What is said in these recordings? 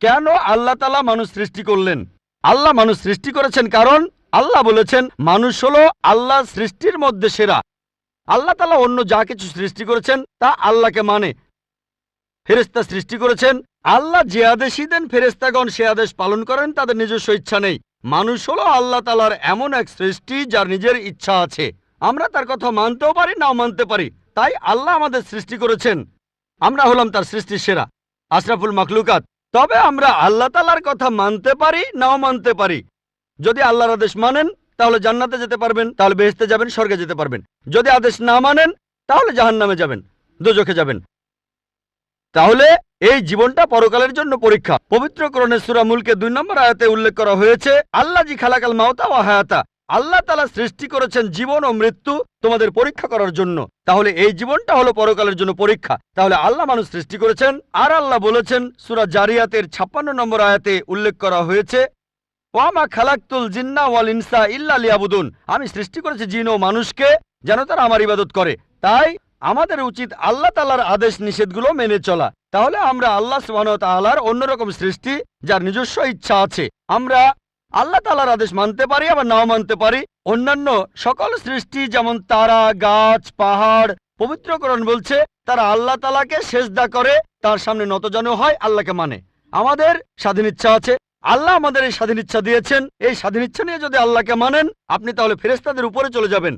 কেন আল্লাহ তাআলা মানুষ সৃষ্টি করলেন? আল্লাহ মানুষ সৃষ্টি করেছেন কারণ আল্লাহ বলেছেন মানুষ হলো আল্লাহ সৃষ্টির মধ্যে সেরা। আল্লাহ তাআলা অন্য যা কিছু সৃষ্টি করেছেন তা আল্লাহকে মানে। ফেরেশতা সৃষ্টি করেছেন, আল্লাহ যে আদেশই দেন ফেরেশতাগণ সে আদেশ পালন করেন, তাদের নিজস্ব ইচ্ছা নেই। মানুষ হলো আল্লাহ তাআলার এমন এক সৃষ্টি যার নিজের ইচ্ছা আছে। আমরা তার কথা মানতেও পারি নাও মানতে পারি, তাই আল্লাহ আমাদের সৃষ্টি করেছেন। আমরা হলাম তার সৃষ্টির সেরা, আশরাফুল মাখলুকাত। তবে আমরা আল্লাহ তাআলার কথা মানতে পারি নাও মানতে পারি। যদি আল্লাহর আদেশ মানেন তাহলে জান্নাতে যেতে পারবেন, তাহলে বেহেশতে যাবেন, স্বর্গে যেতে পারবেন। যদি আদেশ না মানেন তাহলে জাহান্নামে যাবেন, দোজখে যাবেন। তাহলে এই জীবনটা পরকালের জন্য পরীক্ষা। পবিত্র কোরআনে সূরা মুলকে 2 নম্বর আয়াতে উল্লেখ করা হয়েছে, আল্লাহ জি খালাকাল মাউতা ওয়া হায়াতা। আল্লাহ তাআলা সৃষ্টি করেছেন জীবন ও মৃত্যু তোমাদের পরীক্ষা করার জন্য। তাহলে এই জীবনটা হলো পরকালের জন্য পরীক্ষা। তাহলে আল্লাহ মানুষ সৃষ্টি করেছেন। আর আল্লাহ বলেছেন সূরা জারিয়াতের 56 নম্বর আয়াতে উল্লেখ করা হয়েছে, ওয়ামা খালাকতুল জিন্না ওয়াল ইনসা ইল্লা লিয়াবুদুন। আমি সৃষ্টি করেছি জিন ও মানুষকে যেন তারা আমার ইবাদত করে। তাই আমাদের উচিত আল্লাহ তাআলার আদেশ নিষেধগুলো মেনে চলা। তাহলে আমরা আল্লাহ সুবহানাহু ওয়া তাআলার অন্যরকম সৃষ্টি যার নিজস্ব ইচ্ছা আছে। আমরা আল্লাহ তাআলার আদেশ মানতে পারি আবার নাও মানতে পারি। অন্যান্য সকল সৃষ্টি যেমন তারা, গাছ, পাহাড়, পবিত্র কোরআন বলছে তারা আল্লাহ তাআলাকে সেজদা করে, তার সামনে নতজানু হয়, আল্লাহকে মানে। আমাদের স্বাধীন ইচ্ছা আছে, আল্লাহ আমাদের এই স্বাধীন ইচ্ছা দিয়েছেন। এই স্বাধীন ইচ্ছা নিয়ে যদি আল্লাহকে মানেন আপনি তাহলে ফেরেশতাদের উপরে চলে যাবেন।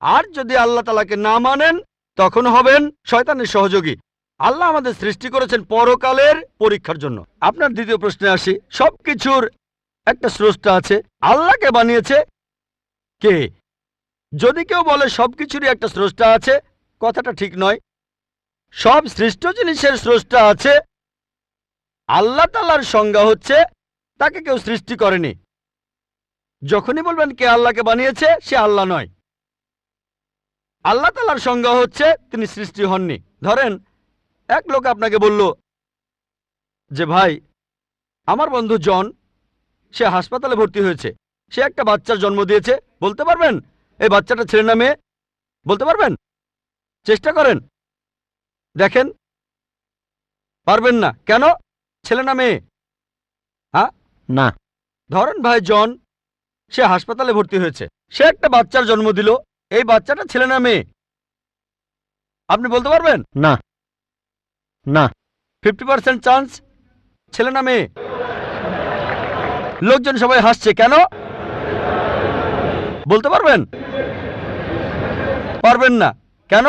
আর যদি আল্লাহ তাআলাকে না মানেন তখন হবেন শয়তানের সহযোগী। আল্লাহ আমাদের সৃষ্টি করেছেন পরকালের পরীক্ষার জন্য। আপনার দ্বিতীয় প্রশ্নে আসি, সবকিছুর একটা স্রষ্টা আছে, আল্লাহকে বানিয়েছে কে? যদি কেউ বলে সবকিছুরই একটা স্রষ্টা আছে, কথাটা ঠিক নয়। সব সৃষ্ট জিনিসের স্রষ্টা আছে। আল্লাহ তাআলার সংজ্ঞা হচ্ছে তাকে কেউ সৃষ্টি করেনি। যখনই বলবেন কে আল্লাহকে বানিয়েছে, সে আল্লাহ নয়। আল্লাহ তাআলার সংজ্ঞা হচ্ছে তিনি সৃষ্টি হননি। ধরেন এক লোক আপনাকে বলল যে ভাই, আমার বন্ধু জন, সে হাসপাতালে ভর্তি হয়েছে, সে একটা বাচ্চার জন্ম দিয়েছে। বলতে পারবেন এই বাচ্চাটা ছেলে না মেয়ে? বলতে পারবেন? চেষ্টা করেন, দেখেন। পারবেন না কেন? ছেলে না মেয়ে? হ্যাঁ না। ধরেন ভাই জন, সে হাসপাতালে ভর্তি হয়েছে, সে একটা বাচ্চার জন্ম দিল, এই বাচ্চাটা ছেলে না মেয়ে? আপনি বলতে পারবেন? না না। 50% চান্স ছেলে না মেয়ে। লোকজন সবাই হাসছে কেন? বলতে পারবেন? পারবেন না কেন?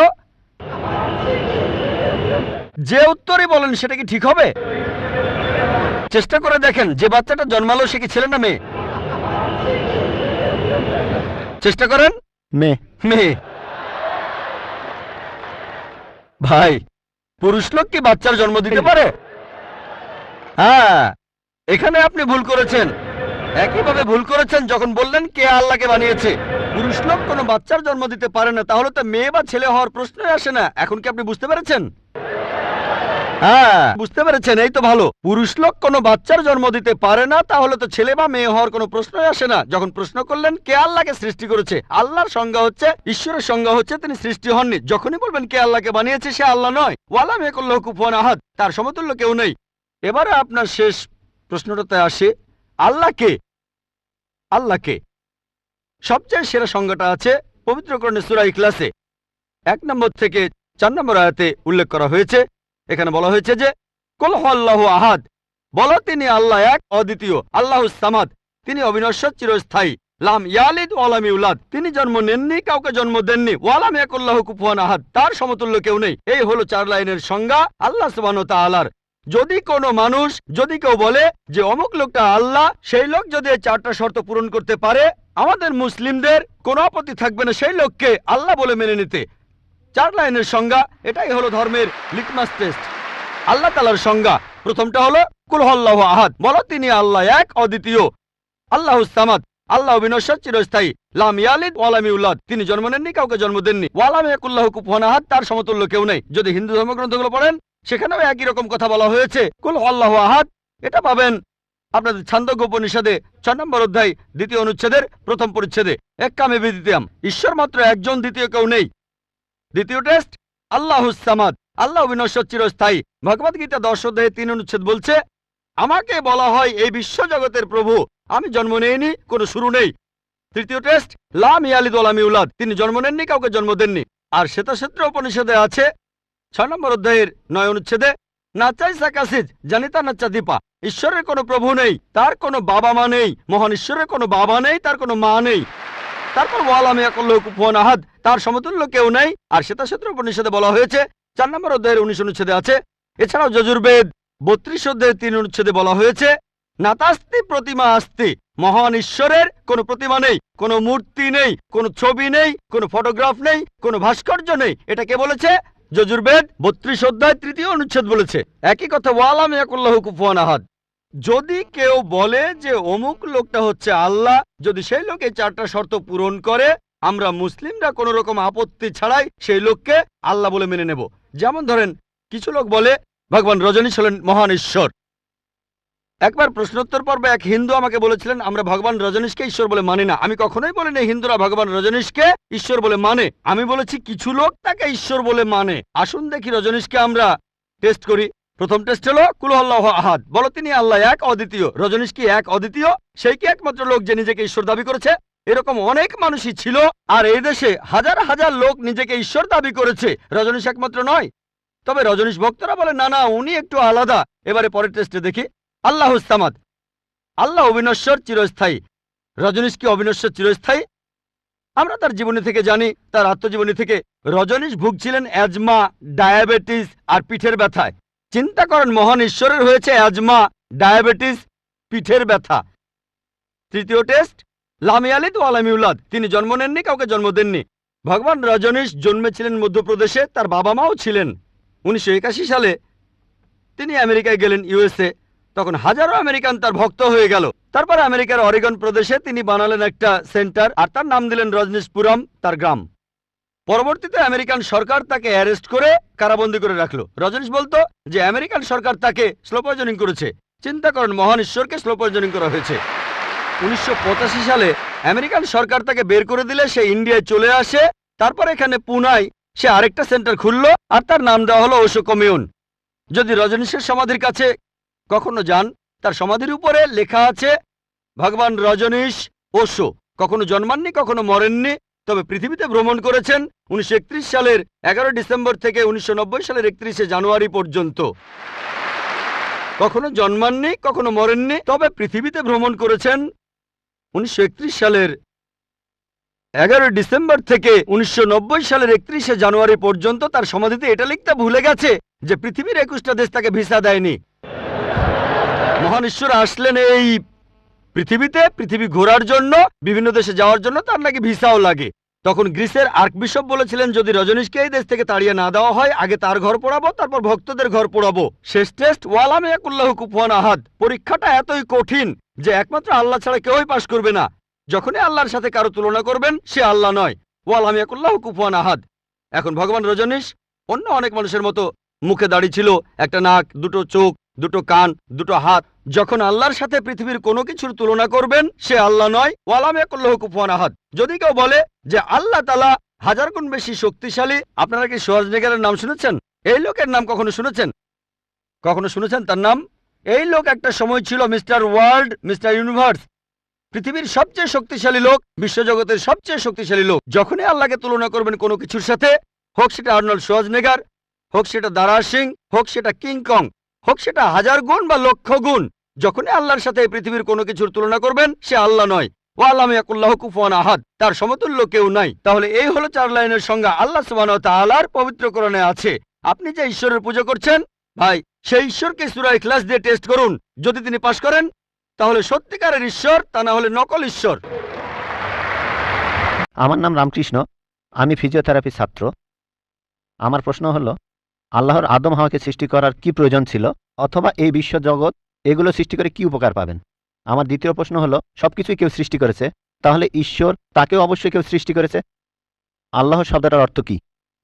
যে উত্তরই বলেন সেটা কি ঠিক হবে? চেষ্টা করে দেখেন, যে বাচ্চাটা জন্মালো সে কি ছেলে না মেয়ে? চেষ্টা করেন। মেয়ে। মেয়ে। ভাই, পুরুষ লোক কি বাচ্চার জন্ম দিতে পারে? হ্যাঁ, এখানে আপনি ভুল করেছেন। একইভাবে ভুল করেছেন যখন বললেন কে আল্লাহকে বানিয়েছে। পুরুষ লোক কোনো বাচ্চার জন্ম দিতে পারে না, তাহলে তো মেয়ে বা ছেলে হওয়ার প্রশ্নই আসে না। এখন কি আপনি বুঝতে পেরেছেন? হ্যাঁ, বুঝতে পেরেছেন, এই তো ভালো। পুরুষ লোক কোনো বাচ্চার জন্ম দিতে পারে না, তাহলে তো ছেলে বা মেয়ে হওয়ার কোনো প্রশ্নই আসে না। যখন প্রশ্ন করলেন কে আল্লাহকে সৃষ্টি করেছে, আল্লাহর সংজ্ঞা হচ্ছে, ঈশ্বরের সংজ্ঞা হচ্ছে তিনি সৃষ্টি হননি। যখনই বলবেন কে আল্লাহকে বানিয়েছে, সে আল্লাহ নয়। ওয়ালাম ইয়াকুল্লাহু কুফুয়ান আহাদ, তার সমতুল্য কেউ নেই। এবারে আপনার শেষ প্রশ্নটাতে আসে, আল্লাহ কে? আল্লাহ কে? সবচেয়ে সেরা সংজ্ঞাটা আছে পবিত্র কোরআনে সূরা ইখলাসে 1 নম্বর থেকে 4 নম্বর আয়াতে উল্লেখ করা হয়েছে। এখানে বলা হয়েছে যে কুল হুয়াল্লাহু আহাদ, বলো তিনি আল্লাহ এক, অদ্বিতীয়। আল্লাহুস সামাদ, তিনি অবিনশ্বর, চিরস্থায়ী। লাম ইয়ালিদ ওয়া লাম ইউলাদ, তিনি জন্ম নেননি, কাউকে জন্ম দেননি। ওয়ালাম ইয়াকুল্লাহু কুফুয়ান আহাদ, তার সমতুল্য কেউ নেই। এই হলো 4 লাইনের সংজ্ঞা আল্লাহ সুবহানাহু ওয়া তাআলার। যদি কোনো মানুষ, যদি কেউ বলে যে অমুক লোকটা আল্লাহ, সেই লোক যদি এই 4টা শর্ত পূরণ করতে পারে, আমাদের মুসলিমদের কোনো আপত্তি থাকবে না সেই লোককে আল্লাহ বলে মেনে নিতে। 4 লাইনের সংজ্ঞা, এটাই হলো ধর্মের লিটমাস টেস্ট। আল্লাহ তাআলার সংজ্ঞা প্রথমটা হলো কুল হুয়াল্লাহু আহাদ, বলো তিনি আল্লাহ এক, অদ্বিতীয়। আল্লাহুস সামাদ, আল্লাহ বিনশ্বর, চিরস্থায়ী। লাম ইয়ালিদ ওয়া লাম ইউলাদ, তিনি জন্ম নেননি, কাউকে জন্ম দেননি। ওয়া লাম ইয়াকুল্লাহু কুফুয়ান আহাদ, তার সমতুল্য কেউ নেই। যদি হিন্দু ধর্মগ্রন্থগুলো পড়েন সেখানেও একই রকম কথা বলা হয়েছে, কুল হুয়াল্লাহু আহাদ। এটা পাবেন আপনাদের ছান্দোগ্য উপনিষদে 6 নম্বর অধ্যায় 2য় অনুচ্ছেদের 1ম পরিচ্ছেদে। এক্কামে বিদিতাম, ঈশ্বর মাত্র একজন, দ্বিতীয় কেউ নেই। দ্বিতীয় টেস্ট আল্লাহুস সামাদ, আল্লাহ বিনশ্বর, চিরস্থায়ী। ভগবদ্গীতা 10 অধ্যায়ে 3 অনুচ্ছেদ বলছে আমাকে বলা হয় এই বিশ্বজগতের প্রভু। আমি জন্ম নেইনি, কোনো শুরু নেই। তৃতীয় টেস্ট, লাম ইয়ালিদ ওয়ালাম ইউলাদ, তিনি জন্ম নেননি, কাউকে জন্ম দেননি। আর শ্বেতাক্ষেত্র উপনিষদে আছে 6 নম্বর অধ্যায়ের 9 অনুচ্ছেদে, নাচাই সাকাসিজ জানিতা নাচা দীপা, ঈশ্বরের কোনো প্রভু নেই, তার কোনো বাবা মা নেই। মহান ঈশ্বরের কোনো বাবা নেই, তার কোনো মা নেই। তারপর ওয়ালাম ইয়াকুল্লাহু কুফুয়ান আহাদ, তার সমতুল্য কেউ নেই। আর শ্বেতাক্ষেত্র উপনিষদে বলা হয়েছে 4 নম্বর অধ্যায়ের 19 অনুচ্ছেদে আছে। এছাড়াও যজুর্বেদ 32 অধ্যায়ের 3 অনুচ্ছেদে বলা হয়েছে নাতাস্তি প্রতিমা আস্তি, মহান ঈশ্বরের কোনো প্রতিমা নেই, কোনো মূর্তি নেই, কোনো ছবি নেই, কোনো ফটোগ্রাফ নেই, কোনো ভাস্কর্য নেই। এটা কে বলেছে? যজুর্বেদ 32 অধ্যায় 3 অনুচ্ছেদ বলেছে একই কথা, ওয়ালাম ইয়াকুল্লাহু কুফুয়ান আহাদ। যদি কেউ বলে যে অমুক লোকটা হচ্ছে আল্লাহ, যদি সেই লোক এই 4টা শর্ত পূরণ করে, আমরা মুসলিমরা কোনো রকম আপত্তি ছাড়াই সেই লোককে আল্লাহ বলে মেনে নেব। যেমন ধরেন, কিছু লোক বলে ভগবান রজনীশ হলেন মহান ঈশ্বর। একবার প্রশ্নোত্তর পর্বে এক হিন্দু আমাকে বলেছিলেন, আমরা ভগবান রজনীশকে ঈশ্বর বলে মানি না। আমি কখনোই বলিনি হিন্দুরা ভগবান রজনীশকে ঈশ্বর বলে মানে। আমি বলেছি কিছু লোক তাকে ঈশ্বর বলে মানে। আসুন দেখি রজনীশকে আমরা টেস্ট করি। প্রথম টেস্ট হলো কুল আল্লাহু আহাদ, বলো তিনি আল্লাহ এক, অদ্বিতীয়। রজনীশ কি এক, অদ্বিতীয়? সেই কি একমাত্র লোক যে নিজেকে ঈশ্বর দাবি করেছে? এরকম অনেক মানুষই ছিল, আর এই দেশে হাজার হাজার লোক নিজেকে ঈশ্বর দাবি করেছে। রজনীশ একমাত্র নয়। তবে রজনীশ ভক্তরা বলে না না, উনি একটু আলাদা। এবারে পরের টেস্টে দেখি। আল্লাহুস সামাদ, আল্লাহ অবিনশ্বর, চিরস্থায়ী। রজনীশ কি অবিনশ্বর, চিরস্থায়ী? আমরা তার জীবনী থেকে জানি, তার আত্মজীবনী থেকে। রজনীশ ভুগছিলেন অ্যাজমা, ডায়াবেটিস আর পিঠের ব্যথায়। চিন্তা করেন, মহান ঈশ্বরের হয়েছে অ্যাজমা, ডায়াবেটিস, পিঠের ব্যথা। তৃতীয় টেস্ট, লাম ইয়ালিদ ওয়ালাম ইউলাদ, তিনি জন্ম নেননি, কাউকে জন্ম দেননি। ভগবান রজনীশ জন্মেছিলেন মধ্যপ্রদেশে, তার বাবা মাও ছিলেন। 1981 সালে তিনি আমেরিকায় গেলেন, ইউএসএ। তখন হাজারো আমেরিকান তার ভক্ত হয়ে গেল। তারপর আমেরিকার অরেগন প্রদেশে তিনি বানালেন একটা সেন্টার, আর তার নাম দিলেন রজনীশপুরম, তার গ্রাম। পরবর্তীতে আমেরিকান সরকার তাকে অ্যারেস্ট করে কারাবন্দী করে রাখলো। রজনীশ বলতো যে আমেরিকান সরকার তাকে স্লো পয়জনিং করেছে। চিন্তা করেন, মহান ঈশ্বরকে স্লো পয়জনিং করা হয়েছে। 1985 সালে আমেরিকান সরকার তাকে বের করে দিলে সে ইন্ডিয়ায় চলে আসে। তারপর এখানে পুনায় সে আরেকটা সেন্টার খুললো, আর তার নাম দেওয়া হলো ওশো কমিউন। যদি রজনীশের সমাধির কাছে কখনো যান, তার সমাধির উপরে লেখা আছে ভগবান রজনীশ ওশো। কখনো জন্মাননি, কখনো মরেননি, তবে পৃথিবীতে ভ্রমণ করেছেন 1931 সালের 11 ডিসেম্বর থেকে 1990 সালের 31শে জানুয়ারি পর্যন্ত। কখনো জন্মাননি, কখনো মরেননি, তবে পৃথিবীতে ভ্রমণ করেছেন 1931 সালের 11 ডিসেম্বর থেকে 1990 সালের 31শে জানুয়ারি পর্যন্ত। তার সমাধিতে এটা লিখতে ভুলে গেছে যে পৃথিবীর 21টা দেশ তাকে ভিসা দেয়নি। মহান ঈশ্বর আসলেন এই পৃথিবীতে পৃথিবী ঘোরার জন্য, বিভিন্ন দেশে যাওয়ার জন্য তার নাকি ভিসাও লাগে। তখন গ্রিসের আর্কবিশপ বলেছিলেন, যদি রজনীশকে এই দেশ থেকে তাড়িয়ে না দেওয়া হয়, আগে তার ঘর পোড়াবো, তারপর ভক্তদের ঘর পোড়াবো। শেষ টেস্ট, ওয়ালাম ইয়াকুল্লাহু কুফুয়ান আহাদ। পরীক্ষাটা এতই কঠিন যে একমাত্র আল্লাহ ছাড়া কেউই পাশ করবে না। যখনই আল্লাহর সাথে কারো তুলনা করবেন, সে আল্লাহ নয়। ওয়ালাম ইয়াকুল্লাহু কুফুয়ান আহাদ। এখন ভগবান রজনীশ অন্য অনেক মানুষের মতো মুখে দাড়ি ছিল, একটা নাক, দুটো চোখ, দুটো কান, দুটো হাত। যখন আল্লাহর সাথে পৃথিবীর কোনো কিছুর তুলনা করবেন, সে আল্লাহ নয়। ওয়ালাম ইয়াকুল্লাহু কুফুয়ান আহাদ। যদি কেউ বলে যে আল্লাহ তাআলা 1000 গুণ বেশি শক্তিশালী, আপনারা কি শোয়ার্জনেগারের নাম শুনেছেন? এই লোকের নাম কখনো শুনেছেন? কখনো শুনেছেন তার নাম? এই লোক একটা সময় ছিল মিস্টার ওয়ার্ল্ড, মিস্টার ইউনিভার্স, পৃথিবীর সবচেয়ে শক্তিশালী লোক, বিশ্বজগতের সবচেয়ে শক্তিশালী লোক। যখনই আল্লাহকে তুলনা করবেন কোনো কিছুর সাথে, হোক সেটা আর্নল্ড শোয়ার্জনেগার, হোক সেটা দারা সিং, হোক সেটা কিং কং, হোক সেটা 1000 গুণ বা লক্ষ গুণ, যখনই আল্লাহর সাথে পৃথিবীর কোনো কিছুর তুলনা করবেন, সে আল্লাহ নয়। ওয়ালাম ইয়াকুল্লাহু কুফুয়ান আহাদ, তার সমতুল্য কেউ নাই। তাহলে এই হলো 4 লাইনের সংজ্ঞা আল্লাহ সুবহানাহু ওয়া তাআলার পবিত্র কোরআনে আছে। আপনি যে ঈশ্বরের পূজা করছেন, ভাই, সেই ঈশ্বরকে সূরা ইখলাস দিয়ে টেস্ট করুন। যদি তিনি পাশ করেন, তাহলে সত্যিকারের ঈশ্বর, তা না হলে নকল ঈশ্বর। আমার নাম রামকৃষ্ণ, আমি ফিজিওথেরাপি ছাত্র। আমার প্রশ্ন হলো, আল্লাহর আদম হাওয়াকে সৃষ্টি করার কি প্রয়োজন ছিল, অথবা এই বিশ্ব জগৎ এগুলো সৃষ্টি করে কি উপকার পাবেন? আমার দ্বিতীয় প্রশ্ন হলো, সবকিছুই কেউ সৃষ্টি করেছে, তাহলে ঈশ্বর তাকেও অবশ্যই কেউ সৃষ্টি করেছে। আল্লাহ শব্দটার অর্থ কি?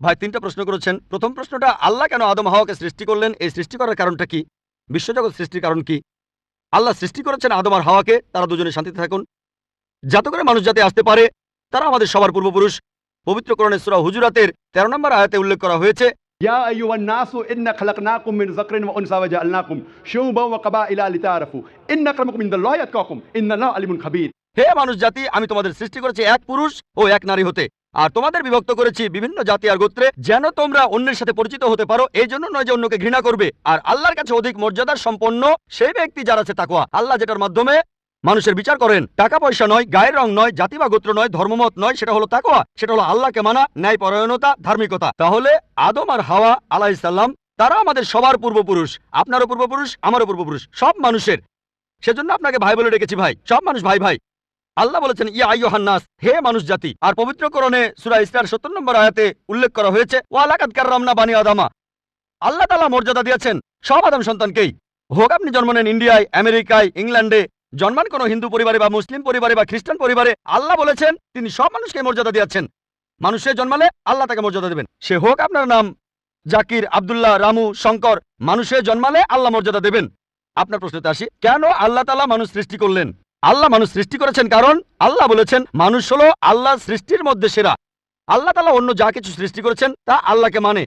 ভাই, 3টা প্রশ্ন করেছেন। প্রথম প্রশ্নটা, আল্লাহ কেন আদম হাওয়াকে সৃষ্টি করলেন? এই সৃষ্টি করার কারণটা কি? বিশ্বজগৎ সৃষ্টির কারণ কি? আল্লাহ সৃষ্টি করেছেন আদম আর হাওয়াকে, তারা দুজনে শান্তিতে থাকুন, যাতে করে মানুষ যাতে আসতে পারে। তারা আমাদের সবার পূর্বপুরুষ। পবিত্র কোরআনে সূরা হুজুরাতের 13 নম্বর আয়াতে উল্লেখ করা হয়েছে, يا أيها الناس إنا خلقناكم من ذكر وأنثى وجعلناكم شعوبا وقبائل لتعارفوا إن أكرمكم عند الله أتقاكم إن الله عليم خبير। হে মানুষ জাতি, আমি তোমাদের সৃষ্টি করেছি এক পুরুষ ও এক নারী হতে, আর তোমাদের বিভক্ত করেছি বিভিন্ন জাতি আর গোত্রে, যেন তোমরা অন্যের সাথে পরিচিত হতে পারো। এই জন্য নয় যে অন্যকে ঘৃণা করবে। আর আল্লাহর কাছে অধিক মর্যাদার সম্পন্ন সেই ব্যক্তি যার আছে তাকওয়া। আল্লাহ যেটার মাধ্যমে মানুষের বিচার করেন, টাকা পয়সা নয়, গায়ের রং নয়, জাতি বা গোত্র নয়, ধর্মমত নয়, সেটা হলো তাকওয়া। সেটা হলো আল্লাহকে মানা, ন্যায় পরায়ণতা, ধার্মিকতা। তাহলে আদম আর হাওয়া আলাইহিস সালাম তারা আমাদের সবার পূর্বপুরুষ, আপনারও পূর্বপুরুষ, আমারও পূর্বপুরুষ, সব মানুষের। সেজন্য আপনাকে ভাই বলে ডেকেছি, ভাই, সব মানুষ ভাই ভাই। আল্লাহ বলেছেন ইয়া আইয়ুহান নাস, হে মানুষ জাতি। আর পবিত্র কোরআনে সূরা ইসরার ৭০ নম্বর আয়াতে উল্লেখ করা হয়েছে ওয়া লাকাদ কাররামনা বানি আদমা। আল্লাহ তাআলা মর্যাদা দিয়েছেন সব আদম সন্তানকেই। হোক আপনি জন্ম নেন ইন্ডিয়ায়, আমেরিকায়, ইংল্যান্ডে, জন্মান কোনো হিন্দু পরিবারে বা মুসলিম পরিবারে বা খ্রিস্টান পরিবারে, আল্লাহ বলেছেন তিনি সব মানুষকে মর্যাদা দিয়েছেন। মানুষে জন্মালে আল্লাহ তাকে মর্যাদা দেবেন। সে হোক আপনার নাম জাকির, আব্দুল্লাহ, রামু, শঙ্কর, মানুষে জন্মালে আল্লাহ মর্যাদা দেবেন। আপনার প্রশ্নতে আসি, কেন আল্লাহ তাআলা মানুষ সৃষ্টি করলেন? আল্লাহ মানুষ সৃষ্টি করেছেন কারণ আল্লাহ বলেছেন মানুষ হলো আল্লাহ সৃষ্টির মধ্যে সেরা। আল্লাহ তাআলা অন্য যা কিছু সৃষ্টি করেছেন তা আল্লাহকে মানে।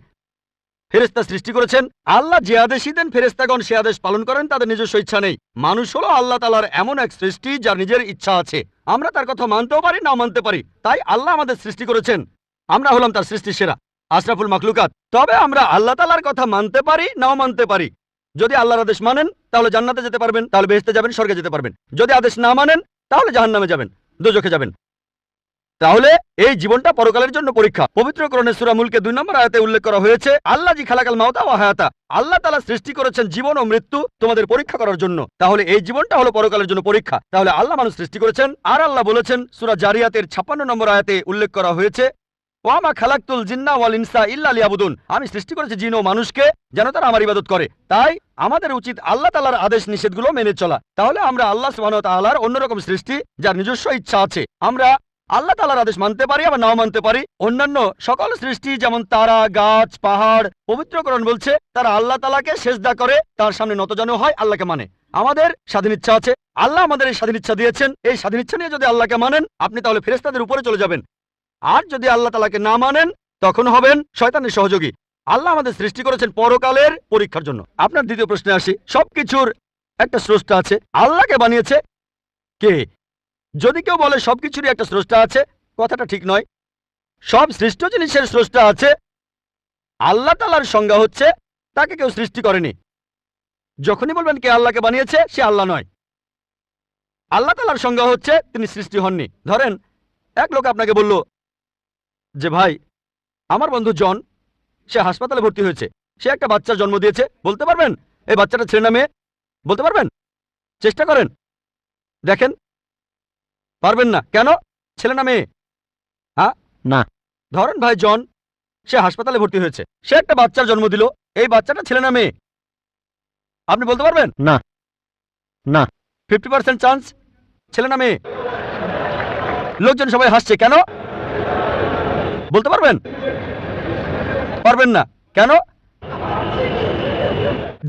ফেরেশতা সৃষ্টি করেছেন, আল্লাহ যে আদেশই দেন ফেরেশতাগণ সে আদেশ পালন করেন, তাদের নিজস্ব ইচ্ছা নেই। মানুষ হলো আল্লাহ তাআলার এমন এক সৃষ্টি যার নিজের ইচ্ছা আছে। আমরা তার কথা মানতেও পারি, নাও মানতে পারি। তাই আল্লাহ আমাদের সৃষ্টি করেছেন, আমরা হলাম তার সৃষ্টির সেরা, আশরাফুল মাখলুকাত। তবে আমরা আল্লাহ তাআলার কথা মানতে পারি, নাও মানতে পারি। যদি আল্লাহর আদেশ মানেন তাহলে জান্নাতে যেতে পারবেন, তাহলে বেহেশতে যাবেন, স্বর্গে যেতে পারবেন। যদি আদেশ না মানেন তাহলে জাহান্নামে যাবেন, দোজখে যাবেন। তাহলে এই জীবনটা পরকালের জন্য পরীক্ষা। পবিত্র কোরআনে সূরা মুলকে ২ নম্বর আয়াতে উল্লেখ করা হয়েছে আল্লাহ জি খালাকাল মাউতা ওয়া হায়াতা। আল্লাহ তাআলা সৃষ্টি করেছেন জীবন ও মৃত্যু তোমাদের পরীক্ষা করার জন্য। তাহলে এই জীবনটা হলো পরকালের জন্য পরীক্ষা। তাহলে আল্লাহ মানুষ সৃষ্টি করেছেন। আর আল্লাহ বলেছেন সূরা জারিয়াতের ৫৬ নম্বর আয়াতে উল্লেখ করা হয়েছে ওয়া মা খালাকতুল জিন্না ওয়াল ইনসা ইল্লা লিয়াবুদুন। আমি সৃষ্টি করেছি জিন ও মানুষকে যেন তারা আমার ইবাদত করে। তাই আমাদের উচিত আল্লাহ তাআলার আদেশ নিষেধগুলো মেনে চলা। তাহলে আমরা আল্লাহ সুবহানাহু ওয়া তাআলার অন্যরকম সৃষ্টি যার নিজস্ব ইচ্ছা আছে। আমরা আল্লাহ তাআলার আদেশ মানতে পারি, আবার নাও মানতে পারি। অন্যান্য সকল সৃষ্টি যেমন তারা, গাছ, পাহাড়, পবিত্র কোরআন বলছে তারা আল্লাহ তাআলাকে সেজদা করে, তার সামনে নতজানু হয়, আল্লাহকে মানে। আমাদের স্বাধীন ইচ্ছা আছে, আল্লাহ আমাদের এই স্বাধীন ইচ্ছা দিয়েছেন। এই স্বাধীন ইচ্ছা নিয়ে যদি আল্লাহকে মানেন আপনি তাহলে ফেরেশতাদের উপরে চলে যাবেন। আর যদি আল্লাহ তাআলাকে না মানেন তখন হবেন শয়তানের সহযোগী। আল্লাহ আমাদের সৃষ্টি করেছেন পরকালের পরীক্ষার জন্য। আপনার দ্বিতীয় প্রশ্নে আসি, সবকিছুর একটা স্রষ্টা আছে, আল্লাহকে বানিয়েছে কে? যদি কেউ বলে সবকিছুরই একটা স্রষ্টা আছে, কথাটা ঠিক নয়। সব সৃষ্ট জিনিসের স্রষ্টা আছে। আল্লাহ তাআলার সংজ্ঞা হচ্ছে তাকে কেউ সৃষ্টি করেনি। যখনই বলবেন কে আল্লাহকে বানিয়েছে, সে আল্লাহ নয়। আল্লাহ তাআলার সংজ্ঞা হচ্ছে তিনি সৃষ্টি হননি। ধরেন এক লোক আপনাকে বলল যে ভাই আমার বন্ধু জন, সে হাসপাতালে ভর্তি হয়েছে, সে একটা বাচ্চার জন্ম দিয়েছে। বলতে পারবেন এই বাচ্চাটা ছেলে না মেয়ে? বলতে পারবেন? চেষ্টা করেন, দেখেন। পারবেন না কেন? ছেলে না মেয়ে? হ্যাঁ না। ধরেন ভাই জন, সে হাসপাতালে ভর্তি হয়েছে, সে একটা বাচ্চার জন্ম দিল। এই বাচ্চাটা ছেলে না মেয়ে? আপনি বলতে পারবেন? না না। 50% চান্স ছেলে না মেয়ে। লোকজন সবাই হাসছে কেন? বলতে পারবেন? পারবেন না কেন?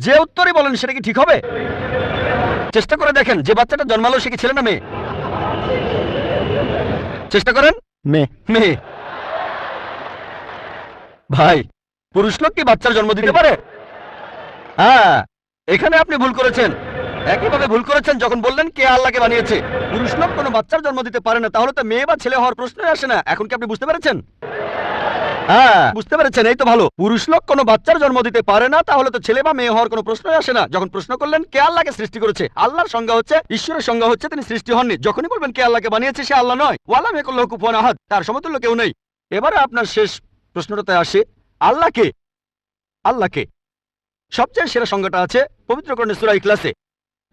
যে উত্তরই বলেন সেটা কি ঠিক হবে? চেষ্টা করে দেখেন, যে বাচ্চাটা জন্মালো সে কি ছেলে না মেয়ে? চেষ্টা করেন। মেয়ে। মেয়ে। ভাই পুরুষ লোক কি বাচ্চার জন্ম দিতে পারে? হ্যাঁ, এখানে আপনি ভুল করেছেন। একইভাবে ভুল করেছেন যখন বললেন কে আল্লাহকে বানিয়েছে। পুরুষ লোক কোনো বাচ্চার জন্ম দিতে পারে না, তাহলে তো মেয়ে বা ছেলে হওয়ার প্রশ্নই আসে না। এখন কি আপনি বুঝতে পেরেছেন? হ্যাঁ বুঝতে পেরেছেন, এই তো ভালো। পুরুষ লোক কোনো বাচ্চার জন্ম দিতে পারে না, তাহলে তো ছেলে বা মেয়ে হওয়ার কোনো প্রশ্নই আসে না। যখন প্রশ্ন করলেন কে আল্লাহকে সৃষ্টি করেছে, আল্লাহর সংজ্ঞা হচ্ছে, ঈশ্বরের সংজ্ঞা হচ্ছে তিনি সৃষ্টি হননি। যখনই বলবেন কে আল্লাহকে বানিয়েছে, সে আল্লাহ নয়। ওয়ালাম ইয়াকুল লাহু কুফুয়ান আহাদ, তার সমতুল্য কেউ নেই। এবারে আপনার শেষ প্রশ্নটাতে আসে, আল্লাহকে আল্লাহকে সবচেয়ে সেরা সংজ্ঞাটা আছে পবিত্র কোরআনে সূরা ইখলাসে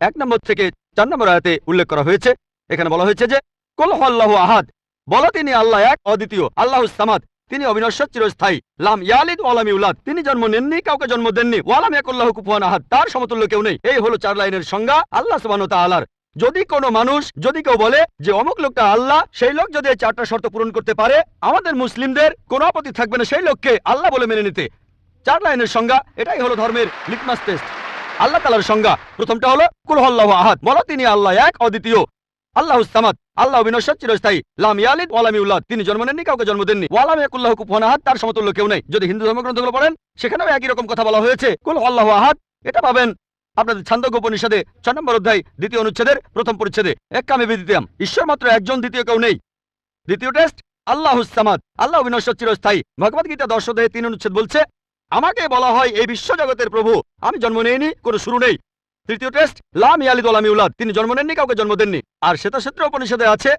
1 নম্বর থেকে 4 নম্বর আয়াতে উল্লেখ করা হয়েছে। এখানে বলা হয়েছে যে কুল হুয়াল্লাহু আহাদ, বলো তিনি আল্লাহ এক, অদ্বিতীয়। আল্লাহুস সামাদ, তিনি অবিনশ্বর, চিরস্থায়ী। লাম ইয়ালিদ ওয়া লাম ইউলাদ, তিনি জন্ম নেননি, কাউকে জন্ম দেননি। ওয়ালাম ইয়াকুল লাহু কুফুয়ান আহাদ, তার সমতুল্য কেউ নেই। এই হলো 4 লাইনের সংজ্ঞা আল্লাহ সুবহানাহু ওয়া তাআলার। যদি কোনো মানুষ, যদি কেউ বলে যে অমুক লোকটা আল্লাহ, সেই লোক যদি এই 4টা শর্ত পূরণ করতে পারে, আমাদের মুসলিমদের কোনো আপত্তি থাকবে না সেই লোককে আল্লাহ বলে মেনে নিতে। 4 লাইনের সংজ্ঞা, এটাই হলো ধর্মের লিটমাস টেস্ট। আল্লাহ তাআলার সংজ্ঞা প্রথমটা হলো কুল হুয়াল্লাহু আহাদ, বলো তিনি আল্লাহ এক, অদ্বিতীয়। আল্লাহুস সামাদ, আল্লাহ বিনশ্বর চিরস্থায়ী, লাম ইয়ালিদ ওয়া লাম ইউলাদ, তিনি জন্ম নেননি, কাউকে জন্ম দেননি, ওয়া লাম ইয়াকুল্লাহু কুফুয়ান আহাদ, তার সমতুল্য কেউ নেই। যদি হিন্দু ধর্মগ্রন্থগুলো পড়েন সেখানেও একই রকম কথা বলা হয়েছে, কুল আল্লাহু আহাদ। এটা পাবেন আপনাদের ছান্দোগ্য উপনিষদে 6 নম্বর অধ্যায় 2য় অনুচ্ছেদের 1ম পরিচ্ছেদে, এক্কামে বিদ্বিতীয়াম, ঈশ্বর মাত্র একজন, দ্বিতীয় কেউ নেই। দ্বিতীয় টেস্ট আল্লাহুস সামাদ, আল্লাহ বিনশ্বর চিরস্থায়ী। ভগবত গীতা 10 অধ্যায়ে 3 অনুচ্ছেদ বলছে, আমাকে বলা হয় এই বিশ্ব জগতের প্রভু, আমি জন্ম নেইনি, কোনো শুরু নেই। তৃতীয় টেস্ট লাম ইয়ালিদ ওয়া লাম ইউলাদ, তিনি জন্ম নেননি, কাউকে জন্ম দেননি। আর শ্বেতাক্ষেত্র উপনিষদে আছে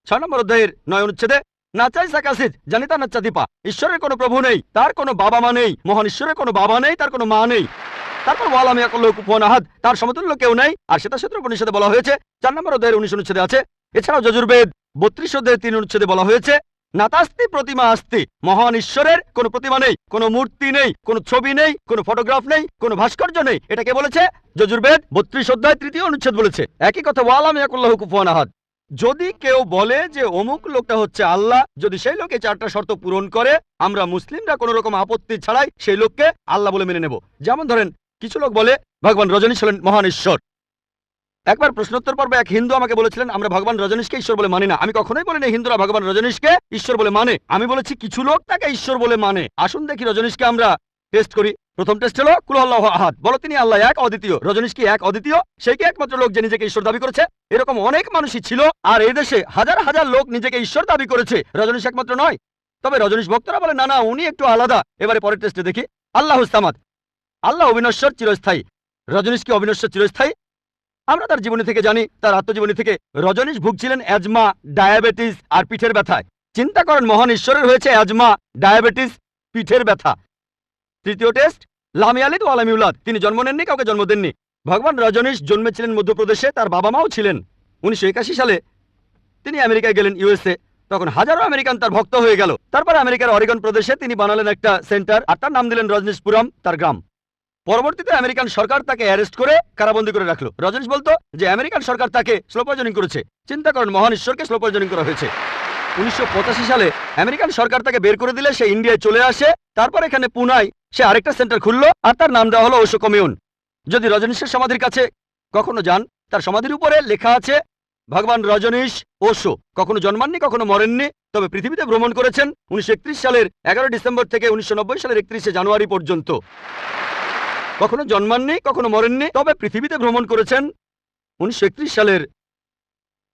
6 নম্বর অধ্যায়ের 9 অনুচ্ছেদে, নাচাই সাকাসিদ জানিতা নাচ্চা দীপা, ঈশ্বরের কোনো প্রভু নেই, তার কোনো বাবা মা নেই, মহান ঈশ্বরের কোনো বাবা নেই, তার কোনো মা নেই। তারপর ওয়া লাম ইয়াকুল্লাহু কুফুয়ান আহাদ, তার সমতুল্য কেউ নেই। আর শ্বেতাক্ষেত্র উপনিষদে বলা হয়েছে 4 নম্বর অধ্যায়ের 19 অনুচ্ছেদে আছে। এছাড়াও যজুর্বেদ 32 অধ্যায়ের 3 অনুচ্ছেদে বলা হয়েছে, নাতাস্তি প্রতিমা আস্তি, মহান ঈশ্বরের কোনো প্রতিমা নেই, কোনো মূর্তি নেই, কোনো ছবি নেই, কোনো ফটোগ্রাফ নেই, কোনো ভাস্কর্য নেই। এটা কে বলেছে? যজুর্বেদ 32 অধ্যায় 3য় অনুচ্ছেদ বলেছে। একই কথা ওয়া লাম ইয়াকুল্লাহু কুফুয়ান আহাদ। যদি কেউ বলে যে অমুক লোকটা হচ্ছে আল্লাহ, যদি সেই লোকে 4টা শর্ত পূরণ করে, আমরা মুসলিমরা কোনো রকম আপত্তি ছাড়াই সেই লোককে আল্লাহ বলে মেনে নেব। যেমন ধরেন, কিছু লোক বলে ভগবান রজনীশ হলেন মহান ঈশ্বর। একবার প্রশ্নোত্তর পর্বে এক হিন্দু আমাকে বলেছিলেন, আমরা ভগবান রজনীশকে ঈশ্বর বলে মানি না। আমি কখনোই বলিনি হিন্দুরা ভগবান রজনীশকে ঈশ্বর বলে মানে, আমি বলেছি কিছু লোক তাকে ঈশ্বর বলে মানে। আসুন দেখি রজনীশকে আমরা টেস্ট করি। প্রথম টেস্ট হলো কুল আল্লাহু আহাদ, বলো তিনি আল্লাহ এক, অদ্বিতীয়। রজনীশ কি এক, অদ্বিতীয়? সেই কি একমাত্র লোক যে নিজেকে ঈশ্বর দাবি করেছে? এরকম অনেক মানুষই ছিল, আর এই দেশে হাজার হাজার লোক নিজেকে ঈশ্বর দাবি করেছে, রজনীশ একমাত্র নয়। তবে রজনীশ ভক্তরা বলে না না, উনি একটু আলাদা। এবারে পরের টেস্টে দেখি। আল্লাহুস সামাদ, আল্লাহ অবিনশ্বর চিরস্থায়ী। রজনীশ কি অবিনশ্বর চিরস্থায়ী? আমরা তার জীবনী থেকে জানি, তার আত্মজীবনী থেকে, রজনীশ ভুগছিলেন অ্যাজমা, ডায়াবেটিস আর পিঠের ব্যথা। চিন্তা করেন, মহান ঈশ্বরের হয়েছে অ্যাজমা, ডায়াবেটিস, পিঠের ব্যথা। তৃতীয় টেস্ট লাম ইয়ালিদ ওয়া লাম ইউলাদ, তিনি জন্ম নেননি, কাউকে জন্ম দেননি। ভগবান রজনীশ জন্মেছিলেন মধ্যপ্রদেশে, তার বাবা মাও ছিলেন। 1981 সালে তিনি আমেরিকায় গেলেন, ইউএসএ। তখন হাজারো আমেরিকান তার ভক্ত হয়ে গেল। তারপর আমেরিকার অরিগন প্রদেশে তিনি বানালেন একটা সেন্টার, আর তার নাম দিলেন রজনীশপুরম, তার গ্রাম। পরবর্তীতে আমেরিকান সরকার তাকে অ্যারেস্ট করে কারাবন্দী করে রাখলো। রজনীশ বলতো যে আমেরিকান সরকার তাকে স্লো পয়জনিং করেছে। চিন্তা করেন, মহান ঈশ্বরকে স্লো পয়জনিং করা হয়েছে। 1985 সালে আমেরিকান সরকার তাকে বের করে দিলে সে ইন্ডিয়ায় চলে আসে। তারপর এখানে পুনায় সে আরেকটা সেন্টার খুললো, আর তার নাম দেওয়া হলো ওশো কমিউন। যদি রজনীশের সমাধির কাছে কখনো যান, তার সমাধির উপরে লেখা আছে ভগবান রজনীশ ওশো। কখনো জন্মাননি, কখনো মরেননি, তবে পৃথিবীতে ভ্রমণ করেছেন 1931 সালের 11 ডিসেম্বর থেকে 1990 সালের 31 জানুয়ারি পর্যন্ত। কখনো জন্মাননি, কখনো মরেননি, তবে পৃথিবীতে ভ্রমণ করেছেন 1931 সালের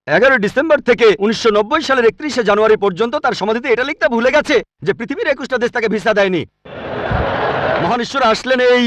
11 ডিসেম্বর থেকে 1990 সালের 31 জানুয়ারি পর্যন্ত। তার সমাধিতে এটা লিখতে ভুলে গেছে যে পৃথিবীর 21টা দেশ তাকে ভিসা দেয়নি। মহান ঈশ্বর আসলেন এই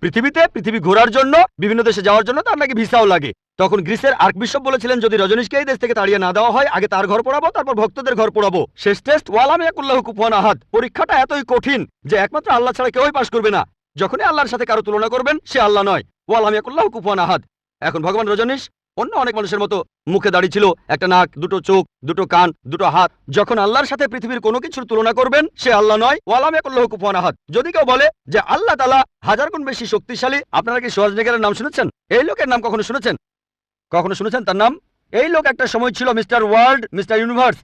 পৃথিবীতে, পৃথিবী ঘোরার জন্য, বিভিন্ন দেশে যাওয়ার জন্য তার নাকি ভিসাও লাগে। তখন গ্রিসের আর্কবিশপ বলেছিলেন, যদি রজনীশকে এই দেশ থেকে তাড়িয়ে না দেওয়া হয়, আগে তার ঘর পোড়াবো, তারপর ভক্তদের ঘর পোড়াবো। শেষ টেস্ট ওয়া লাম ইয়াকুল্লাহু কুফুয়ান আহাদ। পরীক্ষাটা এতই কঠিন যে একমাত্র আল্লাহ ছাড়া কেউই পাশ করবে না। যখনই আল্লাহর সাথে কারো তুলনা করবেন, সে আল্লাহ নয়। ওয়া লাম ইয়াকুল্লাহু কুফুয়ান আহাদ। এখন ভগবান রজনীশ অন্য অনেক মানুষের মতো মুখে দাড়ি ছিল, একটা নাক, দুটো চোখ, দুটো কান, দুটো হাত। যখন আল্লাহর সাথে পৃথিবীর কোনো কিছুর তুলনা করবেন, সে আল্লাহ নয়। ওয়া লাম ইয়াকুল্লাহু কুফুয়ান আহাদ। যদি কেউ বলে যে আল্লাহ তাআলা 1000 গুণ বেশি শক্তিশালী, আপনারা কি শোয়াজনেগারের নাম শুনেছেন? এই লোকের নাম কখনো শুনেছেন? কখনো শুনেছেন তার নাম? এই লোক একটা সময় ছিল মিস্টার ওয়ার্ল্ড, মিস্টার ইউনিভার্স,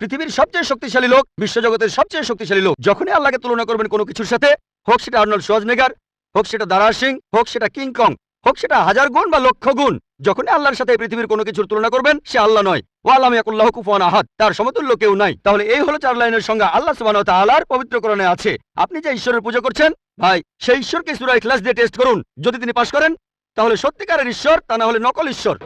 পৃথিবীর সবচেয়ে শক্তিশালী লোক, বিশ্বজগতের সবচেয়ে শক্তিশালী লোক। যখনই আল্লাহকে তুলনা করবেন কোনো কিছুর সাথে, হোক সেটা আর্নল্ড শোয়াজনেগার, হোক সেটা দারা সিং, হোক সেটা কিং কং, হোক সেটা 1000 গুণ বা লক্ষ গুণ, যখনই আল্লাহর সাথে পৃথিবীর কোনো কিছুর তুলনা করবেন, সে আল্লাহ নয়। ওয়া লাম ইয়াকুল্লাহু কুফুয়ান আহাদ, তার সমতুল্য কেউ নাই। তাহলে এই হলো 4 লাইনের সংজ্ঞা আল্লাহ সুবহানাহু ওয়া তাআলার পবিত্র কোরআনে আছে। আপনি যে ঈশ্বরের পূজা করছেন, ভাই, সেই ঈশ্বরকে সূরা ইখলাস দিয়ে টেস্ট করুন। যদি তিনি পাশ করেন, তাহলে সত্যিকারের ঈশ্বর, তা না হলে নকল ঈশ্বর।